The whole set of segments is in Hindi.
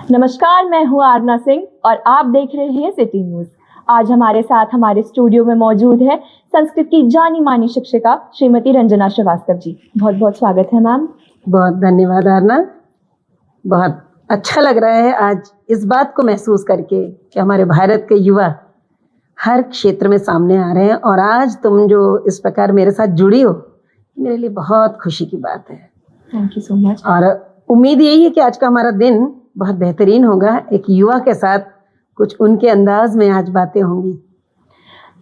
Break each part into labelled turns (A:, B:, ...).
A: नमस्कार, मैं हूँ आरना सिंह और आप देख रहे हैं सिटी न्यूज। आज हमारे साथ हमारे स्टूडियो में मौजूद है संस्कृत की जानी मानी शिक्षिका श्रीमती रंजना श्रीवास्तव जी। बहुत बहुत स्वागत है मैम।
B: बहुत धन्यवाद आरना। बहुत अच्छा लग रहा है आज इस बात को महसूस करके कि हमारे भारत के युवा हर क्षेत्र में सामने आ रहे हैं और आज तुम जो इस प्रकार मेरे साथ जुड़ी हो, मेरे लिए बहुत खुशी की बात है।
A: Thank you so much.
B: और उम्मीद यही है कि आज का हमारा दिन बहुत बेहतरीन होगा। एक युवा के साथ कुछ उनके अंदाज में आज बातें होंगी।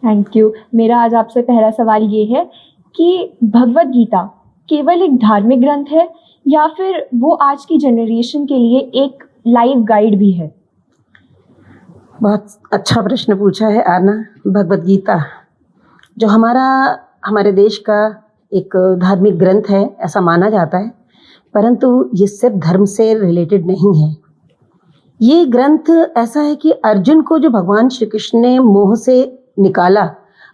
A: Thank you. मेरा आज आपसे पहला सवाल ये है कि भगवद गीता केवल एक धार्मिक ग्रंथ है या फिर वो आज की जनरेशन के लिए एक लाइफ गाइड भी है?
B: बहुत अच्छा प्रश्न पूछा है आरना। भगवद गीता जो हमारे देश का एक धार्मिक ग्रंथ है ऐसा माना जाता है, परंतु ये सिर्फ धर्म से रिलेटेड नहीं है। ये ग्रंथ ऐसा है कि अर्जुन को जो भगवान श्री कृष्ण ने मोह से निकाला,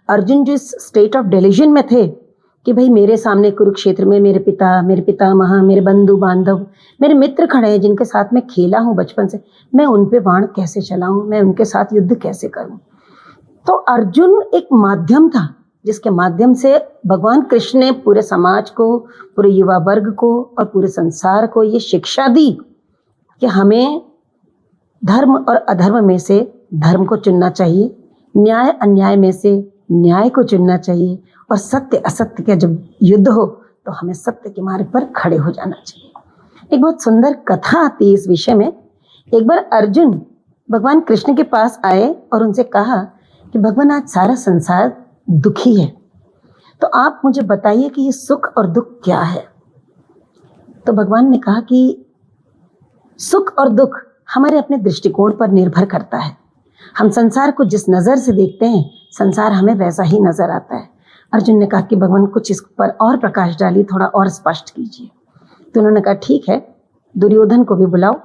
B: अर्जुन जो इस स्टेट ऑफ डेल्यूजन में थे कि भाई मेरे सामने कुरुक्षेत्र में मेरे पितामह, मेरे बंधु बांधव, मेरे मित्र खड़े हैं जिनके साथ मैं खेला हूँ बचपन से, मैं उन पे बाण कैसे चलाऊं, मैं उनके साथ युद्ध कैसे करूं। तो अर्जुन एक माध्यम था जिसके माध्यम से भगवान कृष्ण ने पूरे समाज को, पूरे युवा वर्ग को और पूरे संसार को ये शिक्षा दी कि हमें धर्म और अधर्म में से धर्म को चुनना चाहिए, न्याय अन्याय में से न्याय को चुनना चाहिए और सत्य असत्य का जब युद्ध हो तो हमें सत्य के मार्ग पर खड़े हो जाना चाहिए। एक बहुत सुंदर कथा आती है इस विषय में। एक बार अर्जुन भगवान कृष्ण के पास आए और उनसे कहा कि भगवान आज सारा संसार दुखी है, तो आप मुझे बताइए कि ये सुख और दुख क्या है। तो भगवान ने कहा कि सुख और दुख हमारे अपने दृष्टिकोण पर निर्भर करता है। हम संसार को जिस नज़र से देखते हैं संसार हमें वैसा ही नज़र आता है। अर्जुन ने कहा कि भगवान कुछ इस पर और प्रकाश डालिए, थोड़ा और स्पष्ट कीजिए। तो उन्होंने कहा ठीक है, दुर्योधन को भी बुलाओ।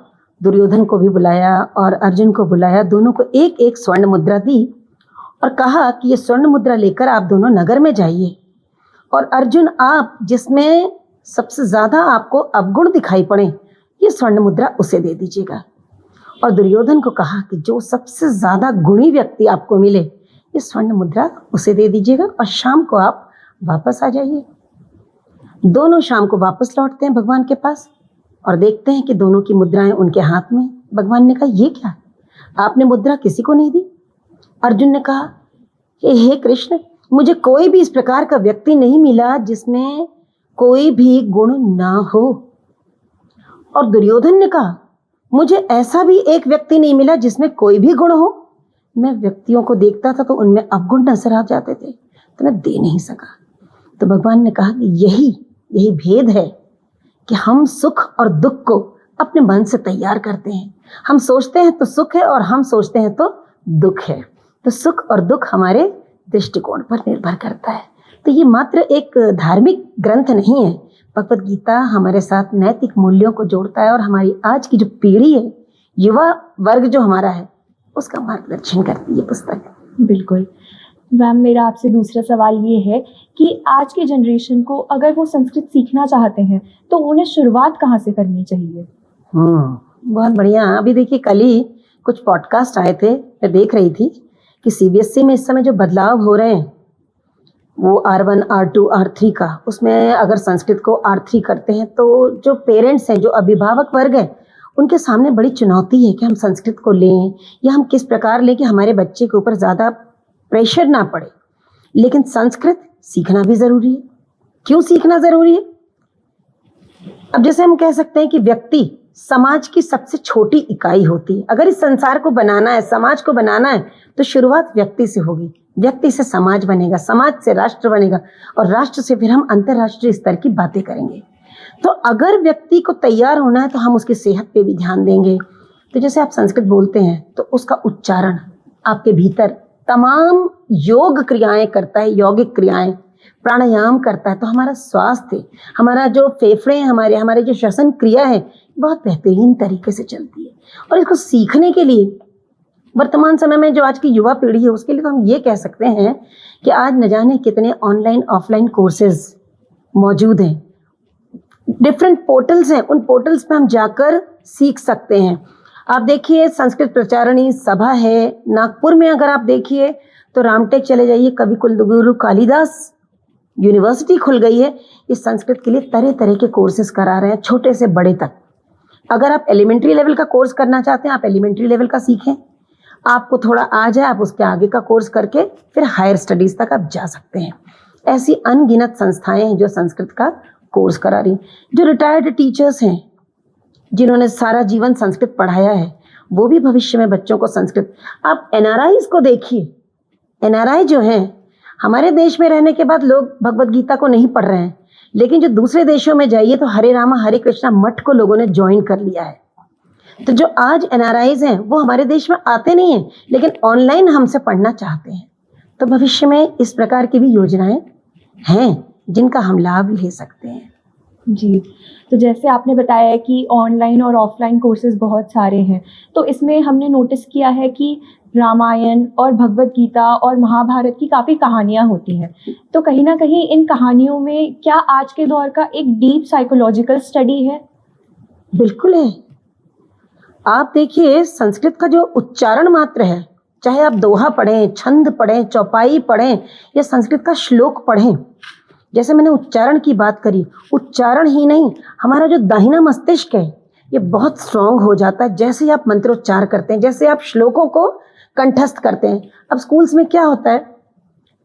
B: दुर्योधन को भी बुलाया और अर्जुन को बुलाया, दोनों को एक एक स्वर्ण मुद्रा दी और कहा कि ये स्वर्ण मुद्रा लेकर आप दोनों नगर में जाइए और अर्जुन आप जिसमें सबसे ज़्यादा आपको अवगुण दिखाई पड़े ये स्वर्ण मुद्रा उसे दे दीजिएगा। और दुर्योधन को कहा कि जो सबसे ज़्यादा गुणी व्यक्ति आपको मिले ये स्वर्ण मुद्रा उसे दे दीजिएगा और शाम को आप वापस आ जाइए। दोनों शाम को वापस लौटते हैं भगवान के पास और देखते हैं कि दोनों की मुद्राएं उनके हाथ में। भगवान ने कहा ये क्या, आपने मुद्रा किसी को नहीं दी? अर्जुन ने कहा हे कृष्ण, मुझे कोई भी इस प्रकार का व्यक्ति नहीं मिला जिसमें कोई भी गुण ना हो। और दुर्योधन ने कहा मुझे ऐसा भी एक व्यक्ति नहीं मिला जिसमें कोई भी गुण हो। मैं व्यक्तियों को देखता था तो उनमें अवगुण नजर आ जाते थे, तो मैं दे नहीं सका। तो भगवान ने कहा कि यही भेद है कि हम सुख और दुख को अपने मन से तैयार करते हैं। हम सोचते हैं तो सुख है और हम सोचते हैं तो दुख है। तो सुख और दुख हमारे दृष्टिकोण पर निर्भर करता है। तो ये मात्र एक धार्मिक ग्रंथ नहीं है। भगवद गीता हमारे साथ नैतिक मूल्यों को जोड़ता है और हमारी आज की जो पीढ़ी है, युवा वर्ग जो हमारा है, उसका मार्गदर्शन करती है पुस्तक।
A: बिल्कुल मैम। मेरा आपसे दूसरा सवाल ये है कि आज के जनरेशन को अगर वो संस्कृत सीखना चाहते हैं तो उन्हें शुरुआत कहाँ से करनी चाहिए?
B: बहुत बढ़िया। अभी देखिए कल ही कुछ पॉडकास्ट आए थे, मैं देख रही थी कि सीबीएसई में इस समय जो बदलाव हो रहे हैं वो R1, R2, R3 का, उसमें अगर संस्कृत को R3 करते हैं तो जो पेरेंट्स हैं, जो अभिभावक वर्ग है, उनके सामने बड़ी चुनौती है कि हम संस्कृत को लें या हम किस प्रकार लें कि हमारे बच्चे के ऊपर ज़्यादा प्रेशर ना पड़े। लेकिन संस्कृत सीखना भी ज़रूरी है। क्यों सीखना ज़रूरी है? अब जैसे हम कह सकते हैं कि व्यक्ति समाज की सबसे छोटी इकाई होती है। अगर इस संसार को बनाना है, समाज को बनाना है, तो शुरुआत व्यक्ति से होगी। व्यक्ति से समाज बनेगा, समाज से राष्ट्र बनेगा और राष्ट्र से फिर हम अंतर्राष्ट्रीय स्तर की बातें करेंगे। तो अगर व्यक्ति को तैयार होना है तो हम उसकी सेहत पे भी ध्यान देंगे। तो जैसे आप संस्कृत बोलते हैं तो उसका उच्चारण आपके भीतर तमाम योग क्रियाएं करता है, यौगिक क्रियाएं, प्राणायाम करता है। तो हमारा स्वास्थ्य, हमारा जो फेफड़े हैं, हमारे जो श्वसन क्रिया है, बहुत बेहतरीन तरीके से चलती है। और इसको सीखने के लिए वर्तमान समय में जो आज की युवा पीढ़ी है उसके लिए तो हम ये कह सकते हैं कि आज न जाने कितने ऑनलाइन ऑफलाइन कोर्सेज मौजूद हैं। डिफरेंट पोर्टल्स हैं, उन पोर्टल्स पे हम जाकर सीख सकते हैं। आप देखिए संस्कृत प्रचारणी सभा है नागपुर में, अगर आप देखिए तो रामटेक चले जाइए, कवि कुलगुरु कालिदास यूनिवर्सिटी खुल गई है। इस संस्कृत के लिए तरह तरह के कोर्सेज करा रहे हैं, छोटे से बड़े तक। अगर आप एलिमेंट्री लेवल का कोर्स करना चाहते हैं, आप एलिमेंट्री लेवल का सीखें, आपको थोड़ा आ जाए, आप उसके आगे का कोर्स करके फिर हायर स्टडीज़ तक आप जा सकते हैं। ऐसी अनगिनत संस्थाएं हैं जो संस्कृत का कोर्स करा रही। जो रिटायर्ड टीचर्स हैं जिन्होंने सारा जीवन संस्कृत पढ़ाया है, वो भी भविष्य में बच्चों को संस्कृत। आप एनआरआईज को देखिए, एनआरआई जो हैं, हमारे देश में रहने के बाद लोग भगवत गीता को नहीं पढ़ रहे हैं, लेकिन जो दूसरे देशों में जाइए तो हरे रामा हरे कृष्णा मठ को लोगों ने ज्वाइन कर लिया है। तो जो आज एनआरआईज हैं वो हमारे देश में आते नहीं हैं, लेकिन ऑनलाइन हमसे पढ़ना चाहते हैं। तो भविष्य में इस प्रकार की भी योजनाएं हैं जिनका हम लाभ ले सकते हैं।
A: जी, तो जैसे आपने बताया कि ऑनलाइन और ऑफलाइन कोर्सेज बहुत सारे हैं, तो इसमें हमने नोटिस किया है कि रामायण और भगवत गीता और महाभारत की काफ़ी कहानियाँ होती हैं। तो कहीं ना कहीं इन कहानियों में क्या आज के दौर का एक डीप साइकोलॉजिकल स्टडी है?
B: बिल्कुल है। आप देखिए संस्कृत का जो उच्चारण मात्र है, चाहे आप दोहा पढ़ें, छंद पढ़ें, चौपाई पढ़ें या संस्कृत का श्लोक पढ़ें, जैसे मैंने उच्चारण की बात करी, उच्चारण ही नहीं, हमारा जो दाहिना मस्तिष्क है ये बहुत स्ट्रांग हो जाता है जैसे ही आप मंत्रोच्चार करते हैं, जैसे आप श्लोकों को कंठस्थ करते हैं। अब स्कूल्स में क्या होता है,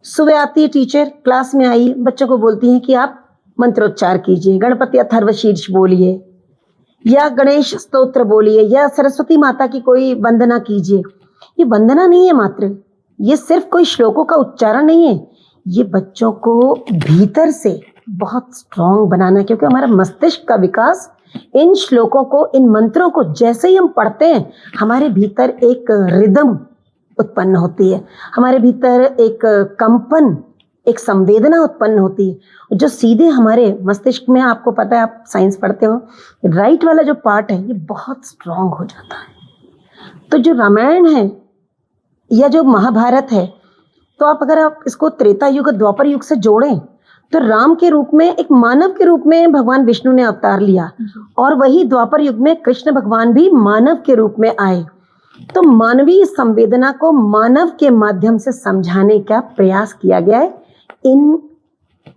B: सुबह आती है टीचर, क्लास में आई, बच्चों को बोलती हैं कि आप मंत्रोच्चार कीजिए, गणपति अथर्वशीर्ष बोलिए या गणेश स्तोत्र बोलिए या सरस्वती माता की कोई वंदना कीजिए। ये वंदना नहीं है मात्र, ये सिर्फ कोई श्लोकों का उच्चारण नहीं है, ये बच्चों को भीतर से बहुत स्ट्रांग बनाना है, क्योंकि हमारा मस्तिष्क का विकास इन श्लोकों को, इन मंत्रों को जैसे ही हम पढ़ते हैं, हमारे भीतर एक रिदम उत्पन्न होती है, हमारे भीतर एक कंपन, एक संवेदना उत्पन्न होती है, जो सीधे हमारे मस्तिष्क में, आपको पता है, आप साइंस पढ़ते हो, राइट वाला जो पार्ट है ये बहुत स्ट्रांग हो जाता है। तो जो रामायण है या जो महाभारत है, तो अगर आप इसको त्रेता युग द्वापर युग से जोड़ें तो राम के रूप में, एक मानव के रूप में भगवान विष्णु ने अवतार लिया, और वही द्वापर युग में कृष्ण भगवान भी मानव के रूप में आए। तो मानवीय संवेदना को मानव के माध्यम से समझाने का प्रयास किया गया है इन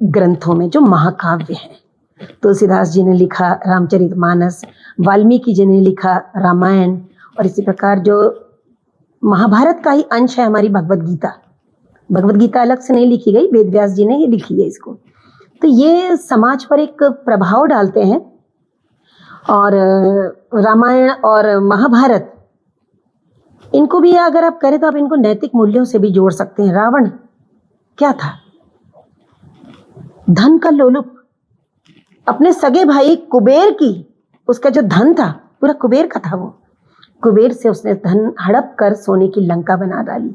B: ग्रंथों में जो महाकाव्य हैं। तुलसीदास जी ने लिखा रामचरितमानस, वाल्मीकि जी ने लिखा रामायण, और इसी प्रकार जो महाभारत का ही अंश है हमारी भगवत गीता। भगवत गीता अलग से नहीं लिखी गई, वेद व्यास जी ने ही लिखी है इसको। तो ये समाज पर एक प्रभाव डालते हैं। और रामायण और महाभारत, इनको भी अगर आप करें तो आप इनको नैतिक मूल्यों से भी जोड़ सकते हैं। रावण क्या था? धन का लोलुप, अपने सगे भाई कुबेर की, उसका जो धन था पूरा कुबेर का था, वो कुबेर से उसने धन हड़प कर सोने की लंका बना डाली।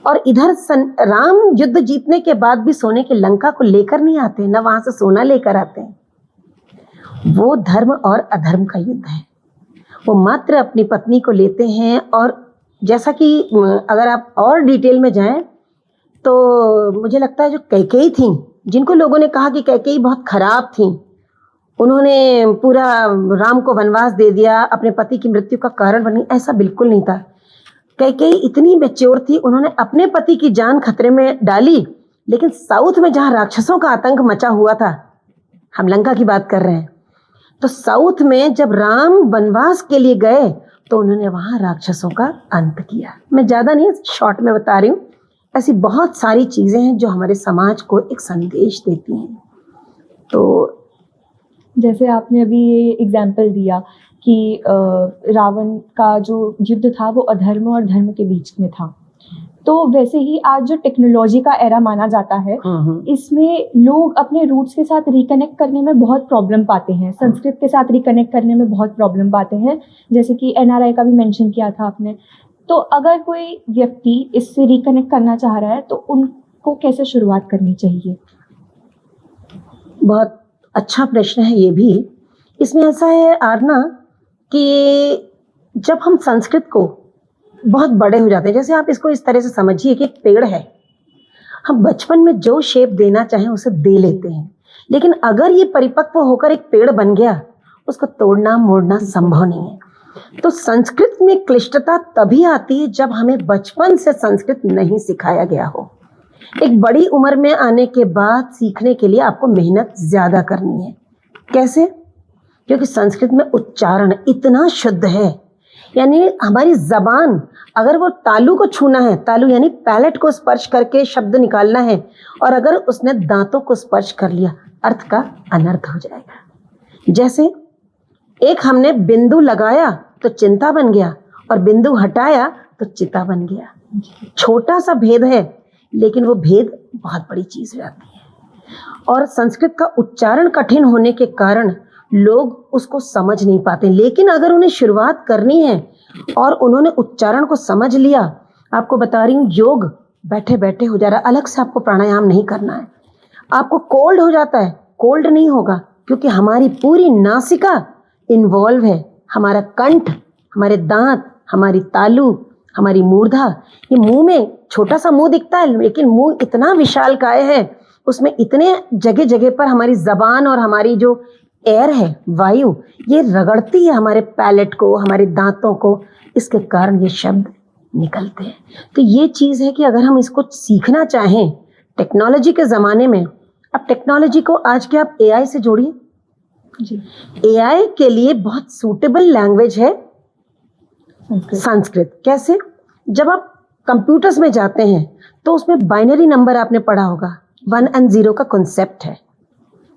B: और इधर राम युद्ध जीतने के बाद भी सोने की लंका को लेकर नहीं आते, ना वहां से सोना लेकर आते हैं। वो धर्म और अधर्म का युद्ध है। वो मात्र अपनी पत्नी को लेते हैं। और जैसा कि अगर आप और डिटेल में जाएं तो मुझे लगता है जो कैकेयी थी, जिनको लोगों ने कहा कि कैकेयी बहुत खराब थी, उन्होंने पूरा राम को वनवास दे दिया, अपने पति की मृत्यु का कारण बनी, ऐसा बिल्कुल नहीं था। कैकेयी इतनी मैच्योर थी, उन्होंने अपने पति की जान खतरे में डाली, लेकिन साउथ में जहाँ राक्षसों का आतंक मचा हुआ था, हम लंका की बात कर रहे हैं, तो साउथ में जब राम वनवास के लिए गए तो उन्होंने वहाँ राक्षसों का अंत किया। मैं ज़्यादा नहीं, शॉर्ट में बता रही हूँ। ऐसी बहुत सारी चीज़ें हैं जो हमारे समाज को एक संदेश देती हैं। तो
A: जैसे आपने अभी ये एग्जाम्पल दिया कि रावण का जो युद्ध था वो अधर्म और धर्म के बीच में था, तो वैसे ही आज जो टेक्नोलॉजी का एरा माना जाता है, इसमें लोग अपने रूट्स के साथ रिकनेक्ट करने में बहुत प्रॉब्लम पाते हैं, संस्कृत के साथ रिकनेक्ट करने में बहुत प्रॉब्लम पाते हैं, जैसे कि एनआरआई का भी मेंशन किया था आपने। तो अगर कोई व्यक्ति इससे रिकनेक्ट करना चाह रहा है तो उनको कैसे शुरुआत करनी चाहिए?
B: बहुत अच्छा प्रश्न है ये भी। इसमें ऐसा है आरना कि जब हम संस्कृत को बहुत बड़े हो जाते हैं, जैसे आप इसको इस तरह से समझिए कि एक पेड़ है, हम बचपन में जो शेप देना चाहें उसे दे लेते हैं, लेकिन अगर ये परिपक्व होकर एक पेड़ बन गया, उसको तोड़ना मोड़ना संभव नहीं है। तो संस्कृत में क्लिष्टता तभी आती है जब हमें बचपन से संस्कृत नहीं सिखाया गया हो। एक बड़ी उम्र में आने के बाद सीखने के लिए आपको मेहनत ज़्यादा करनी है। कैसे? क्योंकि संस्कृत में उच्चारण इतना शुद्ध है, यानी हमारी जबान अगर वो तालु को छूना है, तालु यानी पैलेट को स्पर्श करके शब्द निकालना है, और अगर उसने दांतों को स्पर्श कर लिया, अर्थ का अनर्थ हो जाएगा। जैसे एक हमने बिंदु लगाया तो चिंता बन गया, और बिंदु हटाया तो चिता बन गया। छोटा सा भेद है, लेकिन वो भेद बहुत बड़ी चीज हो जाती है। और संस्कृत का उच्चारण कठिन होने के कारण लोग उसको समझ नहीं पाते, लेकिन अगर उन्हें शुरुआत करनी है और उन्होंने उच्चारण को समझ लिया, आपको बता रही हूँ, योग बैठे बैठे हो जा रहा है, अलग से आपको प्राणायाम नहीं करना है। आपको कोल्ड हो जाता है, कोल्ड नहीं होगा, क्योंकि हमारी पूरी नासिका इन्वॉल्व है, हमारा कंठ, हमारे दांत, हमारी तालु, हमारी मूर्धा। ये मुंह में छोटा सा मुंह दिखता है, लेकिन मुंह इतना विशालकाय है, उसमें इतने जगह जगह पर हमारी जबान और हमारी जो एयर है, वायु, ये रगड़ती है हमारे पैलेट को, हमारे दांतों को, इसके कारण ये शब्द निकलते हैं। तो ये चीज़ है कि अगर हम इसको सीखना चाहें टेक्नोलॉजी के ज़माने में, अब टेक्नोलॉजी को आज के आप एआई से जोड़िए। एआई के लिए बहुत सूटेबल लैंग्वेज है संस्कृत। कैसे? जब आप कंप्यूटर्स में जाते हैं तो उसमें बाइनरी नंबर आपने पढ़ा होगा, 1 और 0 का कॉन्सेप्ट है।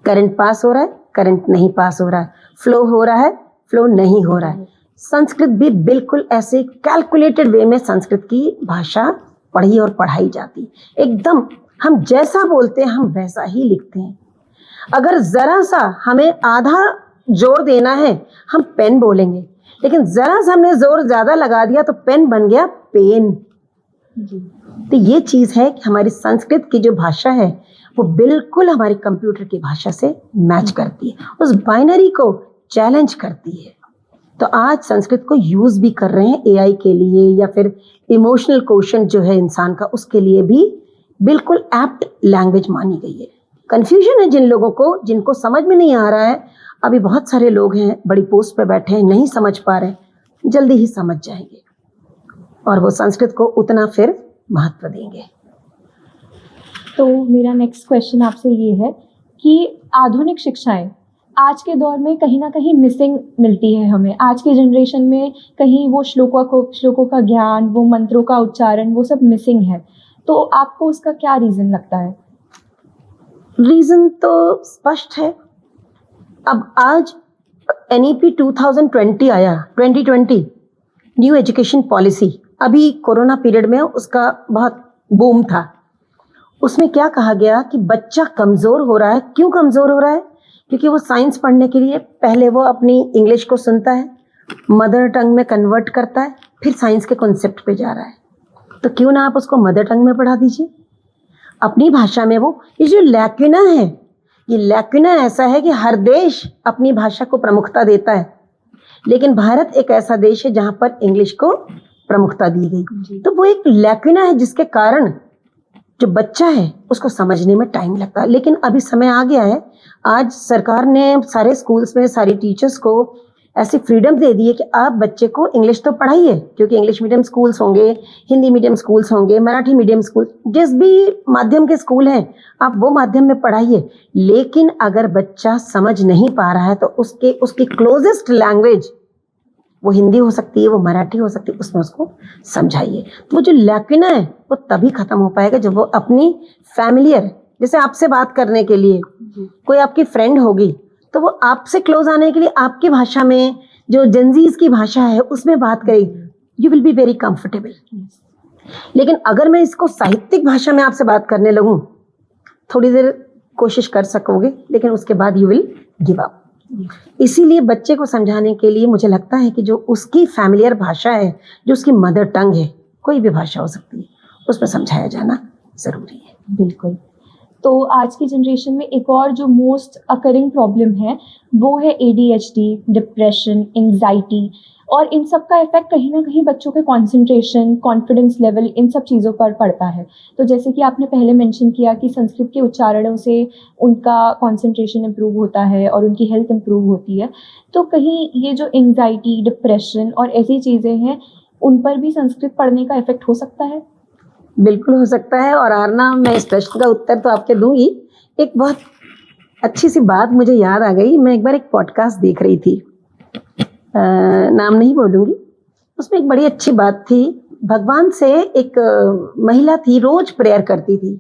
B: करंट पास हो रहा है, करंट नहीं पास हो रहा है, फ्लो हो रहा है, फ्लो नहीं हो रहा है। संस्कृत भी बिल्कुल ऐसे कैलकुलेटेड वे में संस्कृत की भाषा पढ़ी और पढ़ाई जाती। एकदम हम जैसा बोलते हैं हम वैसा ही लिखते हैं। अगर जरा सा हमें आधा जोर देना है, हम पेन बोलेंगे, लेकिन जरा सा हमने जोर ज्यादा लगा दिया तो पेन बन गया पेन। तो ये चीज है कि हमारी संस्कृत की जो भाषा है वो बिल्कुल हमारी कंप्यूटर की भाषा से मैच करती है, उस बाइनरी को चैलेंज करती है। तो आज संस्कृत को यूज भी कर रहे हैं एआई के लिए, या फिर इमोशनल क्वोशंट जो है इंसान का, उसके लिए भी बिल्कुल एप्ट लैंग्वेज मानी गई है। कंफ्यूजन है जिन लोगों को, जिनको समझ में नहीं आ रहा है, अभी बहुत सारे लोग हैं बड़ी पोस्ट पे बैठे हैं, नहीं समझ पा रहे, जल्दी ही समझ जाएंगे और वो संस्कृत को उतना फिर महत्व देंगे।
A: तो मेरा नेक्स्ट क्वेश्चन आपसे ये है कि आधुनिक शिक्षाएं आज के दौर में कहीं ना कहीं मिसिंग मिलती है हमें। आज के जनरेशन में कहीं वो श्लोकों का ज्ञान, वो मंत्रों का उच्चारण, वो सब मिसिंग है। तो आपको उसका क्या रीज़न लगता है?
B: रीज़न तो स्पष्ट है। अब आज NEP 2020 आया, 2020 न्यू एजुकेशन पॉलिसी, अभी कोरोना पीरियड में उसका बहुत बूम था। उसमें क्या कहा गया कि बच्चा कमज़ोर हो रहा है। क्यों कमज़ोर हो रहा है? क्योंकि वो साइंस पढ़ने के लिए पहले वो अपनी इंग्लिश को सुनता है, मदर टंग में कन्वर्ट करता है, फिर साइंस के कॉन्सेप्ट पे जा रहा है। तो क्यों ना आप उसको मदर टंग में पढ़ा दीजिए, अपनी भाषा में। वो ये जो लैक्यूना है, ये लैक्यूना ऐसा है कि हर देश अपनी भाषा को प्रमुखता देता है, लेकिन भारत एक ऐसा देश है जहाँ पर इंग्लिश को प्रमुखता दी गई। तो वो एक लैक्यूना है जिसके कारण जो बच्चा है उसको समझने में टाइम लगता है। लेकिन अभी समय आ गया है, आज सरकार ने सारे स्कूल्स में सारी टीचर्स को ऐसी फ्रीडम दे दी है कि आप बच्चे को इंग्लिश तो पढ़ाइए, क्योंकि इंग्लिश मीडियम स्कूल्स होंगे, हिंदी मीडियम स्कूल्स होंगे, मराठी मीडियम स्कूल, जिस भी माध्यम के स्कूल हैं आप वो माध्यम में पढ़ाइए। लेकिन अगर बच्चा समझ नहीं पा रहा है तो उसकी क्लोजेस्ट लैंग्वेज वो हिंदी हो सकती है, वो मराठी हो सकती है, उसमें उसको समझाइए। तो वो जो लैक्यूना है वो तभी खत्म हो पाएगा जब वो अपनी फैमिलियर, जैसे आपसे बात करने के लिए कोई आपकी फ्रेंड होगी तो वो आपसे क्लोज आने के लिए आपकी भाषा में, जो जेनजीज की भाषा है उसमें बात करेगी, you will be very comfortable. लेकिन अगर मैं इसको साहित्यिक भाषा में आपसे बात करने लगूं, थोड़ी देर कोशिश कर सकोगे, लेकिन उसके बाद यू विल गिव अप। इसीलिए बच्चे को समझाने के लिए मुझे लगता है कि जो उसकी फैमिलियर भाषा है, जो उसकी मदर टंग है, कोई भी भाषा हो सकती है, उसमें समझाया जाना ज़रूरी है।
A: बिल्कुल। तो आज की जनरेशन में एक और जो मोस्ट अकरिंग प्रॉब्लम है वो है ADHD, डिप्रेशन, एंजाइटी, और इन सब का इफेक्ट कहीं ना कहीं बच्चों के कंसंट्रेशन, कॉन्फिडेंस लेवल, इन सब चीज़ों पर पड़ता है। तो जैसे कि आपने पहले मेंशन किया कि संस्कृत के उच्चारणों से उनका कंसंट्रेशन इम्प्रूव होता है और उनकी हेल्थ इम्प्रूव होती है, तो कहीं ये जो एंजाइटी, डिप्रेशन और ऐसी चीज़ें हैं उन पर भी संस्कृत पढ़ने का इफेक्ट हो सकता है?
B: बिल्कुल हो सकता है। और आरना, मैं इस प्रश्न का उत्तर तो आपके दूंगी। एक बहुत अच्छी सी बात मुझे याद आ गई। मैं एक बार एक पॉडकास्ट देख रही थी, नाम नहीं बोलूंगी। उसमें एक बड़ी अच्छी बात थी। भगवान से एक महिला थी, रोज प्रेयर करती थी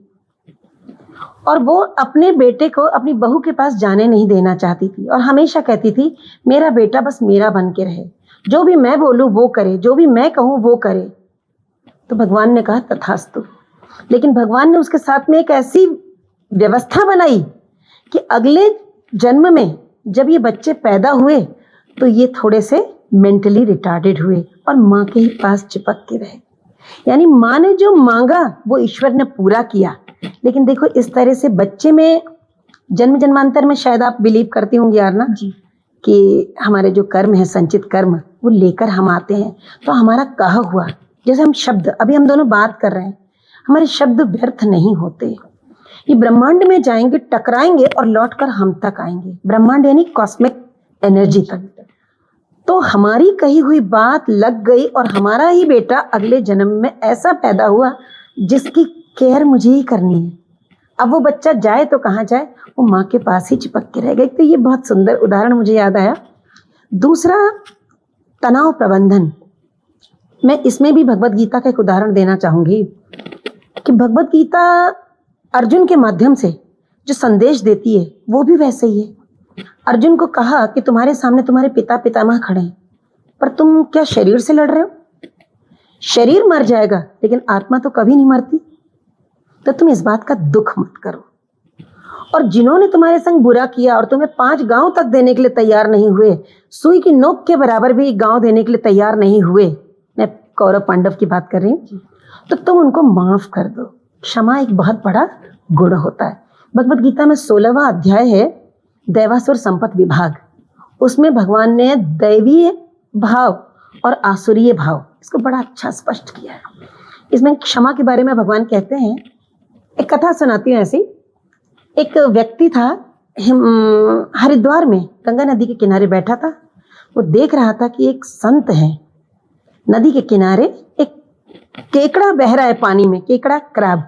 B: और वो अपने बेटे को अपनी बहू के पास जाने नहीं देना चाहती थी और हमेशा कहती थी मेरा बेटा बस मेरा बन के रहे, जो भी मैं बोलूं वो करे, जो भी मैं कहूं वो करे। तो भगवान ने कहा तथास्तु। लेकिन भगवान ने उसके साथ में एक ऐसी व्यवस्था बनाई कि अगले जन्म में जब ये बच्चे पैदा हुए तो ये थोड़े से मेंटली रिटार्डेड हुए और माँ के ही पास चिपक के रहे। यानी माँ ने जो मांगा वो ईश्वर ने पूरा किया। लेकिन देखो, इस तरह से बच्चे में जन्म जन्मांतर में, शायद आप बिलीव करती होंगी यार
A: जी,
B: कि हमारे जो कर्म है, संचित कर्म, वो लेकर हम आते हैं। तो हमारा कहा हुआ, जैसे हम शब्द, अभी हम दोनों बात कर रहे हैं, हमारे शब्द व्यर्थ नहीं होते। ये ब्रह्मांड में जाएंगे, टकराएंगे और लौटकर हम तक आएंगे। ब्रह्मांड यानी कॉस्मिक एनर्जी तक। तो हमारी कही हुई बात लग गई और हमारा ही बेटा अगले जन्म में ऐसा पैदा हुआ जिसकी केयर मुझे ही करनी है। अब वो बच्चा जाए तो कहाँ जाए, वो माँ के पास ही चिपक के रह गई। तो ये बहुत सुंदर उदाहरण मुझे याद आया। दूसरा, तनाव प्रबंधन। मैं इसमें भी भगवत गीता का एक उदाहरण देना चाहूंगी कि भगवत गीता अर्जुन के माध्यम से जो संदेश देती है वो भी वैसे ही है। अर्जुन को कहा कि तुम्हारे सामने तुम्हारे पिता पितामह खड़े हैं, पर तुम क्या शरीर से लड़ रहे हो? शरीर मर जाएगा लेकिन आत्मा तो कभी नहीं मरती। तो तुम इस बात का दुख मत करो। और जिन्होंने तुम्हारे संग बुरा किया और तुम्हें 5 गांव तक देने के लिए तैयार नहीं हुए, सुई की नोक के बराबर भी गांव देने के लिए तैयार नहीं हुए, मैं कौरव पांडव की बात कर रही हूँ, तो तुम उनको माफ कर दो। क्षमा एक बहुत बड़ा गुण होता है। भगवत गीता में 16वां अध्याय है, दैवासुर संपत विभाग। उसमें भगवान ने दैवीय भाव और आसुरीय भाव, इसको बड़ा अच्छा स्पष्ट किया है। इसमें क्षमा के बारे में भगवान कहते हैं, एक कथा सुनाती हूँ ऐसी। एक व्यक्ति था हरिद्वार में, गंगा नदी के किनारे बैठा था। वो देख रहा था कि एक संत है, नदी के किनारे एक केकड़ा बह रहा है पानी में, केकड़ा क्रैब,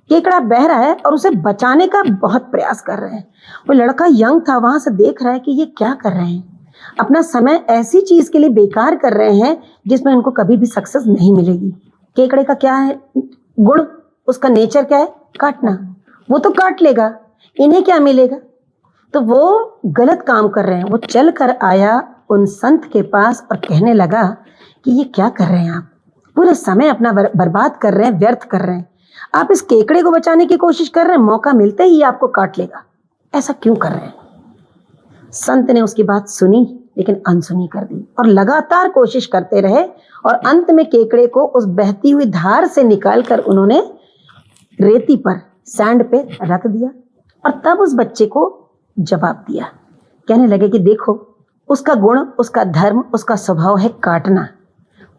B: केकड़ा बह रहा है और उसे बचाने का बहुत प्रयास कर रहे हैं। वो लड़का यंग था, वहां से देख रहा है कि ये क्या कर रहे हैं, अपना समय ऐसी चीज के लिए बेकार कर रहे हैं जिसमें उनको कभी भी सक्सेस नहीं मिलेगी। केकड़े का क्या है गुण, उसका नेचर क्या है, काटना। वो तो काट लेगा, इन्हें क्या मिलेगा। तो वो गलत काम कर रहे हैं। वो चल कर आया उन संत के पास और कहने लगा कि ये क्या कर रहे हैं आप, पूरा समय अपना बर्बाद कर रहे हैं, व्यर्थ कर रहे हैं। आप इस केकड़े को बचाने की कोशिश कर रहे हैं, मौका मिलते ही आपको काट लेगा, ऐसा क्यों कर रहे हैं। संत ने उसकी बात सुनी लेकिन अनसुनी कर दी और लगातार कोशिश करते रहे और अंत में केकड़े को उस बहती हुई धार से निकालकर उन्होंने रेती पर, सैंड पे रख दिया और तब उस बच्चे को जवाब दिया। कहने लगे कि देखो, उसका गुण, उसका धर्म, उसका स्वभाव है काटना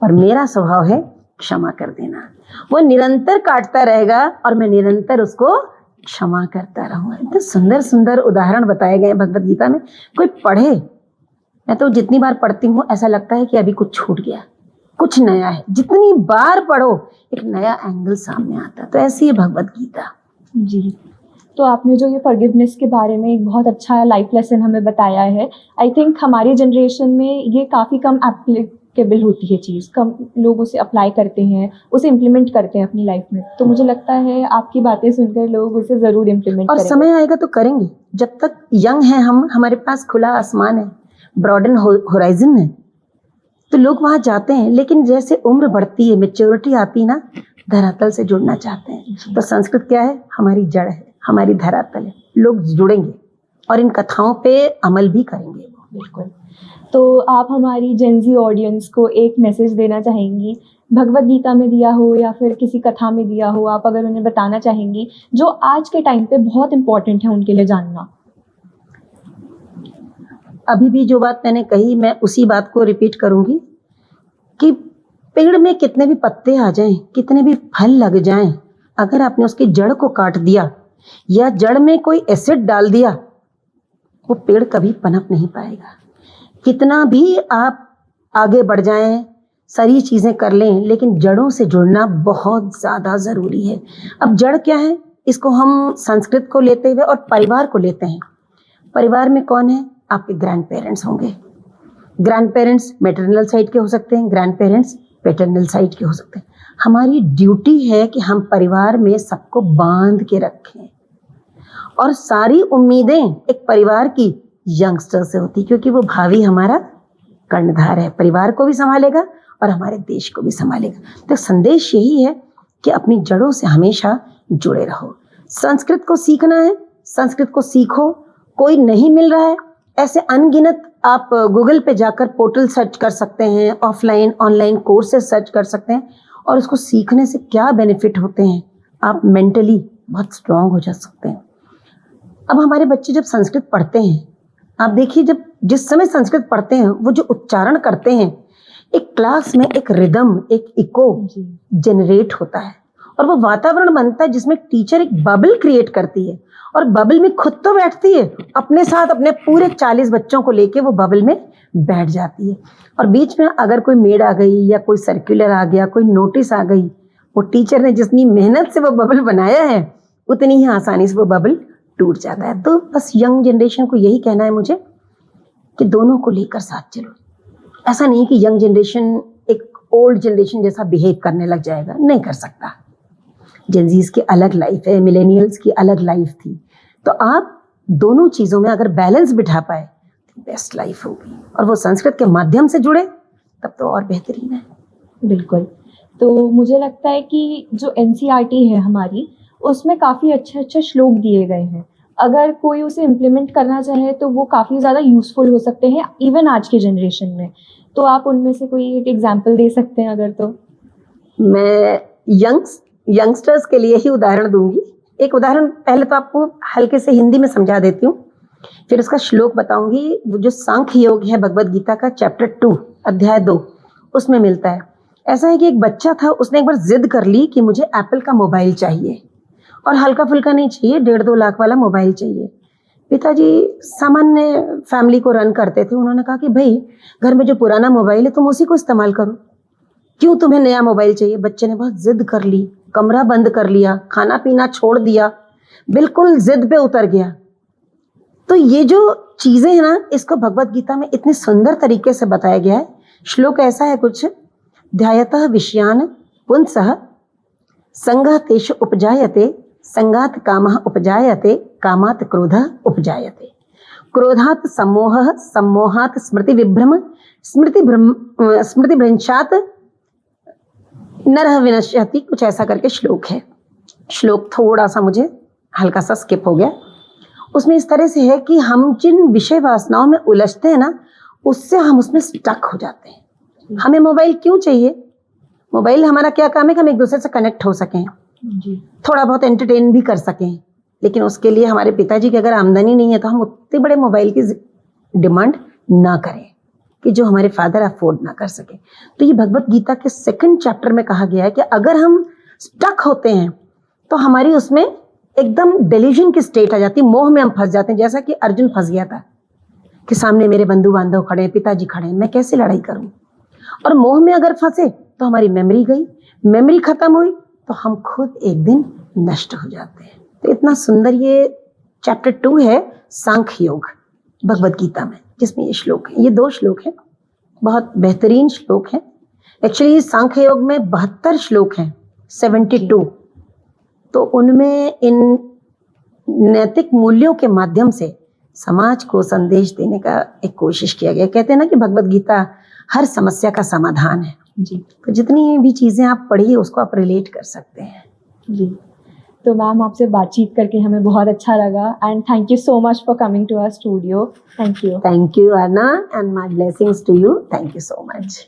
B: और मेरा स्वभाव है क्षमा कर देना। वो निरंतर काटता रहेगा और मैं निरंतर उसको क्षमा करता रहूंगा। इतने सुंदर सुंदर उदाहरण बताए गए भगवत गीता में। कोई पढ़े, मैं तो जितनी बार पढ़ती हूँ ऐसा लगता है कि अभी कुछ छूट गया, कुछ नया है। जितनी बार पढ़ो एक नया एंगल सामने आता है। तो ऐसी है भगवत गीता।
A: जी, तो आपने जो ये फॉरगिवनेस के बारे में एक बहुत अच्छा लाइफ लेसन हमें बताया है। आई थिंक हमारी जनरेशन में ये काफ़ी कम एप्लीकेबल होती है चीज़, कम लोग उसे अप्लाई करते हैं, उसे इम्प्लीमेंट करते हैं अपनी लाइफ में। तो मुझे लगता है आपकी बातें सुनकर लोग उसे ज़रूर इम्प्लीमेंट
B: और
A: करेंगे।
B: समय आएगा तो करेंगे। जब तक यंग हैं हम, हमारे पास खुला आसमान है, ब्रॉडन होराइजन है, तो लोग वहाँ जाते हैं। लेकिन जैसे उम्र बढ़ती है, मैच्योरिटी आती है ना, धरातल से जुड़ना चाहते हैं। तो संस्कृत क्या है, हमारी जड़ है, हमारी धरातल है। लोग जुड़ेंगे और इन कथाओं पे अमल भी करेंगे।
A: बिल्कुल। तो आप हमारी जेनज़ी ऑडियंस को एक मैसेज देना चाहेंगी, भगवद गीता में दिया हो या फिर किसी कथा में दिया हो, आप अगर उन्हें बताना चाहेंगी, जो आज के टाइम पे बहुत इम्पोर्टेंट है उनके लिए जानना?
B: अभी भी जो बात मैंने कही, मैं उसी बात को रिपीट करूंगी कि पेड़ में कितने भी पत्ते आ जाएं, कितने भी फल लग जाएं, अगर आपने उसकी जड़ को काट दिया या जड़ में कोई एसिड डाल दिया, वो पेड़ कभी पनप नहीं पाएगा। कितना भी आप आगे बढ़ जाएं, सारी चीज़ें कर लें, लेकिन जड़ों से जुड़ना बहुत ज़्यादा ज़रूरी है। अब जड़ क्या है, इसको हम संस्कृत को लेते हुए और परिवार को लेते हैं। परिवार में कौन है? आपके ग्रैंड पेरेंट्स होंगे। ग्रैंड पेरेंट्स मैटरनल साइड के हो सकते हैं, ग्रैंड पेरेंट्स पैटर्नल साइड के हो सकते हैं। हमारी ड्यूटी है कि हम परिवार में सबको बांध के रखें, और सारी उम्मीदें एक परिवार की यंगस्टर से होती, क्योंकि वो भावी हमारा कर्णधार है, परिवार को भी संभालेगा और हमारे देश को भी संभालेगा। तो संदेश यही है कि अपनी जड़ों से हमेशा जुड़े रहो। संस्कृत को सीखना है, संस्कृत को सीखो। कोई नहीं मिल रहा है, ऐसे अनगिनत आप गूगल पे जाकर पोर्टल सर्च कर सकते हैं, ऑफलाइन ऑनलाइन कोर्सेज सर्च कर सकते हैं, और उसको सीखने से क्या बेनिफिट होते हैं, आप मेंटली बहुत स्ट्रांग हो जा सकते हैं। अब हमारे बच्चे जब संस्कृत पढ़ते हैं, आप देखिए, जब जिस समय संस्कृत पढ़ते हैं, वो जो उच्चारण करते हैं, एक क्लास में एक रिदम, एक इको जनरेट होता है, और वो वातावरण बनता है जिसमें टीचर एक बबल क्रिएट करती है, और बबल में खुद तो बैठती है, अपने साथ अपने पूरे 40 बच्चों को लेके वो बबल में बैठ जाती है। और बीच में अगर कोई मेड आ गई या कोई सर्कुलर आ गया, कोई नोटिस आ गई, वो टीचर ने जितनी मेहनत से वो बबल बनाया है, उतनी ही आसानी से वो बबल टूट जाता है। तो बस यंग जनरेशन को यही कहना है मुझे कि दोनों को लेकर साथ चलो। ऐसा नहीं कि यंग जनरेशन एक ओल्ड जनरेशन जैसा बिहेव करने लग जाएगा, नहीं कर सकता। जेनजीज की अलग लाइफ है, मिलेनियल्स की अलग लाइफ थी, तो आप दोनों चीज़ों में अगर बैलेंस बिठा पाए तो बेस्ट लाइफ होगी, और वो संस्कृत के माध्यम से जुड़े तब तो और बेहतरीन है।
A: बिल्कुल। तो मुझे लगता है कि जो एनसीईआरटी है हमारी, उसमें काफ़ी अच्छे अच्छे श्लोक दिए गए हैं। अगर कोई उसे इम्प्लीमेंट करना चाहे तो वो काफ़ी ज़्यादा यूज़फुल हो सकते हैं इवन आज के जनरेशन में। तो आप उनमें से कोई एक एग्जाम्पल दे सकते हैं अगर? तो मैं
B: यंगस्टर्स के लिए ही उदाहरण दूंगी। एक उदाहरण पहले तो आपको हल्के से हिंदी में समझा देती हूँ, फिर उसका श्लोक बताऊंगी। जो सांख्य योग है भगवद गीता का चैप्टर 2 अध्याय 2, उसमें मिलता है। ऐसा है कि एक बच्चा था, उसने एक बार जिद कर ली कि मुझे एप्पल का मोबाइल चाहिए, और हल्का फुल्का नहीं चाहिए, 1.5-2 लाख वाला मोबाइल चाहिए। पिताजी सामान्य फैमिली को रन करते थे, उन्होंने कहा कि भाई घर में जो पुराना मोबाइल है तुम उसी को इस्तेमाल करो, क्यों तुम्हें नया मोबाइल चाहिए। बच्चे ने बहुत जिद कर ली, कमरा बंद कर लिया, खाना पीना छोड़ दिया, बिल्कुल जिद पे उतर गया। तो ये जो चीजें हैं ना, इसको भगवद गीता में इतने सुंदर तरीके से बताया गया है। श्लोक ऐसा है कुछ, ध्यायतः विषयान पुंसः संगः तेषु उपजायते, संगात कामः उपजायते, कामात् क्रोधः उपजायते, क्रोधात् सम्मोहः, सम्मोहात् स्मृतिविभ्रम, स्मृतिभ्रंशात् नरः विनश्यति, कुछ ऐसा करके श्लोक है। श्लोक थोड़ा सा मुझे हल्का सा स्किप हो गया। उसमें इस तरह से है कि हम जिन विषय वासनाओं में उलझते हैं ना, उससे हम उसमें स्टक हो जाते हैं। हमें मोबाइल क्यों चाहिए? मोबाइल हमारा क्या काम है कि हम एक दूसरे से कनेक्ट हो सकें, थोड़ा बहुत एंटरटेन भी कर सकें, लेकिन उसके लिए हमारे पिताजी की अगर आमदनी नहीं है तो हम उतने बड़े मोबाइल की डिमांड ना करें कि जो हमारे फादर अफोर्ड ना कर सके। तो ये भगवत गीता के 2nd चैप्टर में कहा गया है कि अगर हम स्टक होते हैं तो हमारी उसमें एकदम डेल्यूजन की स्टेट आ जाती है, मोह में हम फंस जाते हैं। जैसा कि अर्जुन फंस गया था कि सामने मेरे बंधु बांधव खड़े हैं, पिताजी खड़े हैं, मैं कैसे लड़ाई करूं। और मोह में अगर फंसे तो हमारी मेमोरी गई, मेमोरी खत्म हुई तो हम खुद एक दिन नष्ट हो जाते हैं। तो इतना सुंदर ये चैप्टर 2 है सांख्य योग भगवद गीता में, जिसमें ये श्लोक है। ये 2 श्लोक हैं, बहुत बेहतरीन श्लोक हैं। एक्चुअली सांख्य योग में 72 श्लोक हैं, 72। तो उनमें इन नैतिक मूल्यों के माध्यम से समाज को संदेश देने का एक कोशिश किया गया। कहते हैं ना कि भगवद गीता हर समस्या का समाधान है जी। तो जितनी भी चीज़ें आप पढ़िए उसको आप रिलेट कर सकते हैं
A: जी। तो मैम आपसे बातचीत करके हमें बहुत अच्छा लगा and thank you so much for coming to our studio. Thank you.
B: Thank you, Anna, and my blessings to you. Thank you so much.